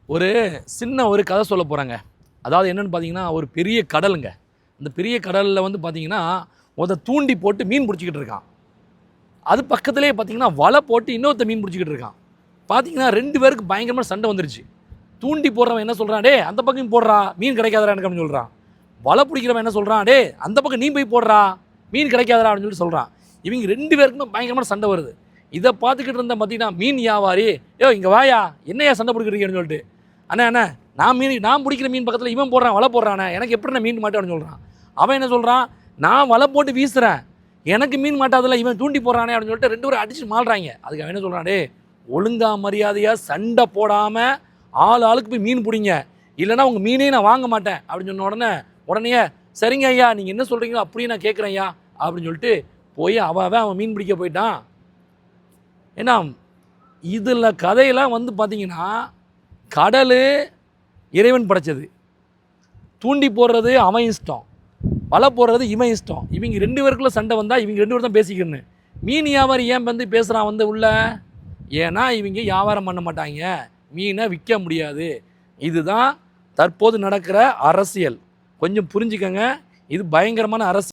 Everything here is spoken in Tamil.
ஒரு சின்ன ஒரு கதை சொல்ல போகிறாங்க. அதாவது என்னென்னு பார்த்தீங்கன்னா, ஒரு பெரிய கடலுங்க. அந்த பெரிய கடலில் வந்து பார்த்தீங்கன்னா, தூண்டி போட்டு மீன் பிடிச்சிக்கிட்டு இருக்கான். அது பக்கத்துலேயே பார்த்தீங்கன்னா, வலை போட்டு இன்னொருத்த மீன் பிடிச்சிக்கிட்டு இருக்கான். பார்த்தீங்கன்னா 2 பேருக்கு பயங்கரமாக சண்டை வந்துருச்சு. தூண்டி போடுறவன் என்ன சொல்கிறான், டே அந்த பக்கம் போடுறா மீன் கிடைக்காதரா எனக்கு அப்படின்னு சொல்கிறான். வலை பிடிக்கிறவன் என்ன சொல்கிறான், டே அந்த பக்கம் நீ போய் போடுறா மீன் கிடைக்காதரா அப்படின்னு சொல்கிறான். இவங்க 2 பேருக்குமே பயங்கரமான சண்டை வருது. இதை பார்த்துக்கிட்டு இருந்த பார்த்தீங்கன்னா மீன் வியாபாரி, யோ இங்கே வாயா என்னையா சண்டை பிடிக்கிறீங்கன்னு சொல்லிட்டு, அண்ணா அண்ணா நான் பிடிக்கிற மீன் பக்கத்தில் இவன் போடுறான் வலை போடுறானே, எனக்கு எப்படி நான் மீன் மாட்டேன்னு சொல்கிறான். அவன் என்ன சொல்கிறான், நான் வலை போட்டு வீசுகிறேன் எனக்கு மீன் மாட்டாதில்ல இவன் தூண்டி போடுறானே அப்படின்னு சொல்லிட்டு 2 பேரும் அடிச்சு மாள்றாங்க. அதுக்கு அவன் என்ன சொல்கிறான், டே ஒழுங்கா மரியாதையாக சண்டை போடாமல் ஆளுக்கு போய் மீன் பிடிங்க, இல்லைனா உங்கள் மீனே நான் வாங்க மாட்டேன் அப்படின்னு சொன்ன உடனே சரிங்க ஐயா நீங்கள் என்ன சொல்கிறீங்களோ அப்படியே நான் கேட்குறேன் ஐயா அப்படின்னு சொல்லிட்டு போய் அவன் மீன் பிடிக்க போயிட்டான். ஏன்னா இதில் கதையெல்லாம் வந்து பார்த்தீங்கன்னா, கடல் இறைவன் படைச்சது, தூண்டி போடுறது அவன் இஷ்டம், வலை போடுறது இவன் இஷ்டம். இவங்க 2 பேருக்குள்ள சண்டை வந்தால் இவங்க 2 பேரும் தான் பேசிக்கணும். மீன் வியாபாரி ஏன் வந்து பேசுகிறான் வந்து உள்ள, ஏன்னா இவங்க வியாபாரம் பண்ண மாட்டாங்க, மீனை விற்க முடியாது. இதுதான் தற்போது நடக்கிற அரசியல். கொஞ்சம் புரிஞ்சுக்கங்க, இது பயங்கரமான அரசியல்.